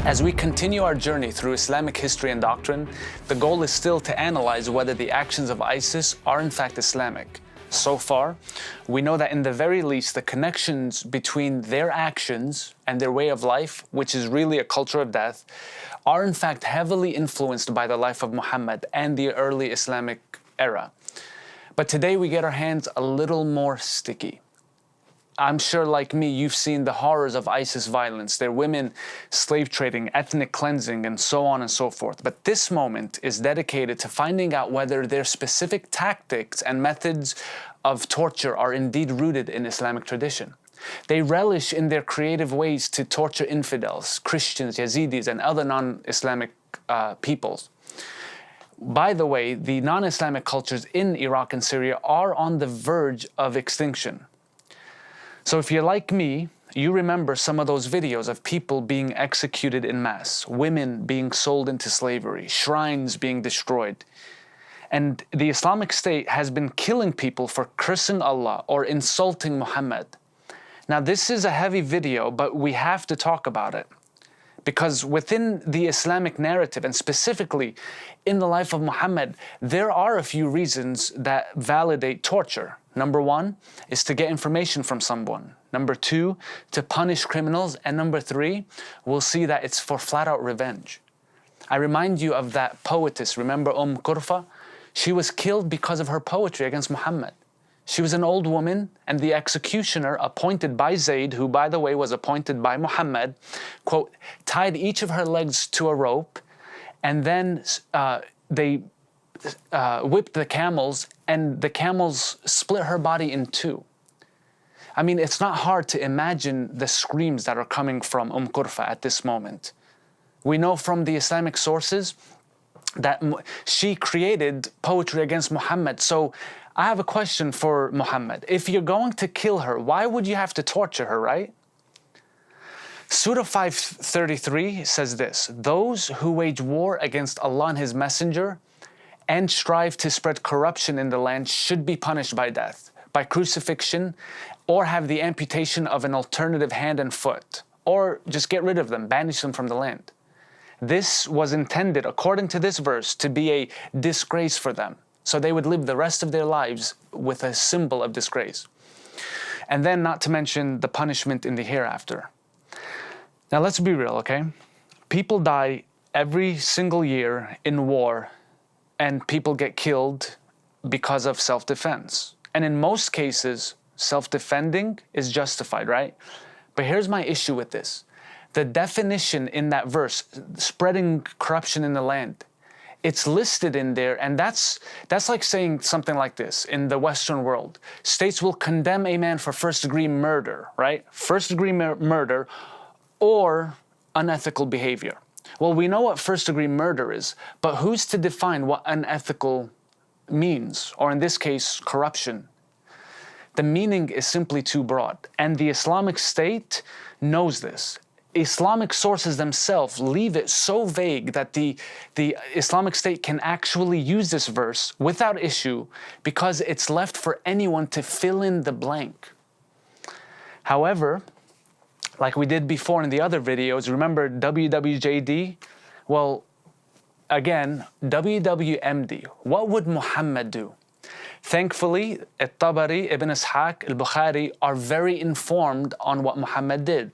As we continue our journey through Islamic history and doctrine, the goal is still to analyze whether the actions of ISIS are in fact Islamic. So far, we know that in the very least, the connections between their actions and their way of life, which is really a culture of death, are in fact heavily influenced by the life of Muhammad and the early Islamic era. But today we get our hands a little more sticky. I'm sure, like me, you've seen the horrors of ISIS violence, their women slave trading, ethnic cleansing, and so on and so forth. But this moment is dedicated to finding out whether their specific tactics and methods of torture are indeed rooted in Islamic tradition. They relish in their creative ways to torture infidels, Christians, Yazidis, and other non-Islamic peoples. By the way, the non-Islamic cultures in Iraq and Syria are on the verge of extinction. So if you're like me, you remember some of those videos of people being executed in mass, women being sold into slavery, shrines being destroyed. And the Islamic State has been killing people for cursing Allah or insulting Muhammad. Now this is a heavy video, but we have to talk about it. Because within the Islamic narrative, and specifically in the life of Muhammad, there are a few reasons that validate torture. Number one is to get information from someone. Number two, to punish criminals. And number three, we'll see that it's for flat-out revenge. I remind you of that poetess, remember Qurfa? She was killed because of her poetry against Muhammad. She was an old woman, and the executioner appointed by Zayd, who by the way was appointed by Muhammad, quote, tied each of her legs to a rope, and then they whipped the camels, and the camels split her body in two. I mean, it's not hard to imagine the screams that are coming from Qurfa at this moment. We know from the Islamic sources that she created poetry against Muhammad. So I have a question for Muhammad. If you're going to kill her, why would you have to torture her, right? Surah 5:33 says this: those who wage war against Allah and His Messenger and strive to spread corruption in the land should be punished by death, by crucifixion, or have the amputation of an alternative hand and foot, or just get rid of them, banish them from the land. This was intended, according to this verse, to be a disgrace for them. So they would live the rest of their lives with a symbol of disgrace. And then not to mention the punishment in the hereafter. Now let's be real, okay? People die every single year in war, and people get killed because of self-defense. And in most cases, self-defending is justified, right? But here's my issue with this. The definition in that verse, spreading corruption in the land, it's listed in there, and that's like saying something like this in the Western world. States will condemn a man for first-degree murder, right? First-degree murder or unethical behavior. Well, we know what first-degree murder is, but who's to define what unethical means, or in this case, corruption? The meaning is simply too broad, and the Islamic State knows this. Islamic sources themselves leave it so vague that the Islamic State can actually use this verse without issue because it's left for anyone to fill in the blank. However, like we did before in the other videos, remember WWJD? Well, again, WWMD. What would Muhammad do? Thankfully, At-Tabari, Ibn Ishaq, Al-Bukhari are very informed on what Muhammad did.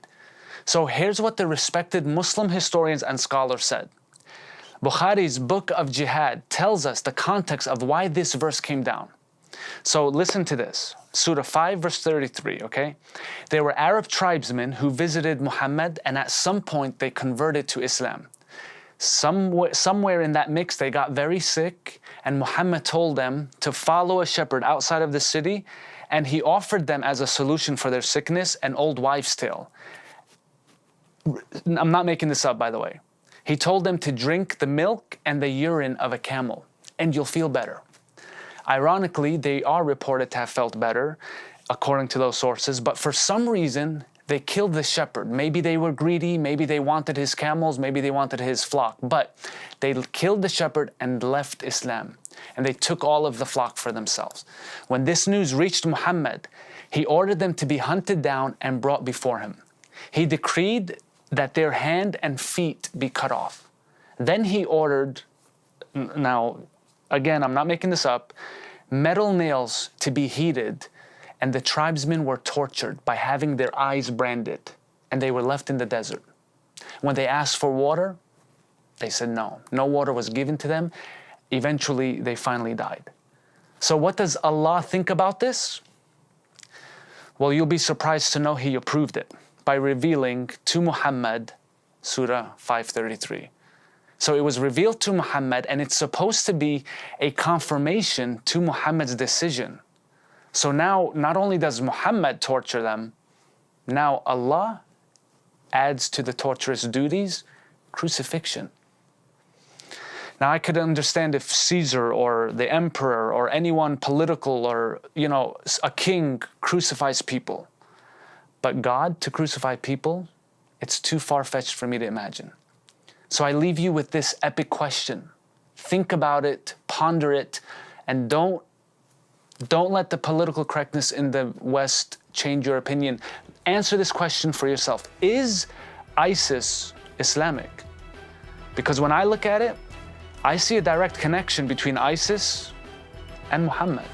So here's what the respected Muslim historians and scholars said. Bukhari's book of Jihad tells us the context of why this verse came down. So listen to this. Surah 5 verse 33, okay? There were Arab tribesmen who visited Muhammad, and at some point they converted to Islam. Somewhere in that mix they got very sick, and Muhammad told them to follow a shepherd outside of the city, and he offered them as a solution for their sickness an old wives' tale. I'm not making this up, by the way. He told them to drink the milk and the urine of a camel, and you'll feel better. Ironically, they are reported to have felt better, according to those sources, but for some reason, they killed the shepherd. Maybe they were greedy, maybe they wanted his camels, maybe they wanted his flock, but they killed the shepherd and left Islam, and they took all of the flock for themselves. When this news reached Muhammad, he ordered them to be hunted down and brought before him. He decreed that their hand and feet be cut off. Then he ordered, now again, I'm not making this up, metal nails to be heated, and the tribesmen were tortured by having their eyes branded, and they were left in the desert. When they asked for water, they said no. No water was given to them. Eventually, they finally died. So what does Allah think about this? Well, you'll be surprised to know He approved it by revealing to Muhammad, Surah 533. So it was revealed to Muhammad, and it's supposed to be a confirmation to Muhammad's decision. So now, not only does Muhammad torture them, now Allah adds to the torturous duties crucifixion. Now I could understand if Caesar or the emperor or anyone political or, a king crucifies people. But God to crucify people, it's too far-fetched for me to imagine. So I leave you with this epic question. Think about it, ponder it, and don't let the political correctness in the West change your opinion. Answer this question for yourself. Is ISIS Islamic? Because when I look at it, I see a direct connection between ISIS and Muhammad.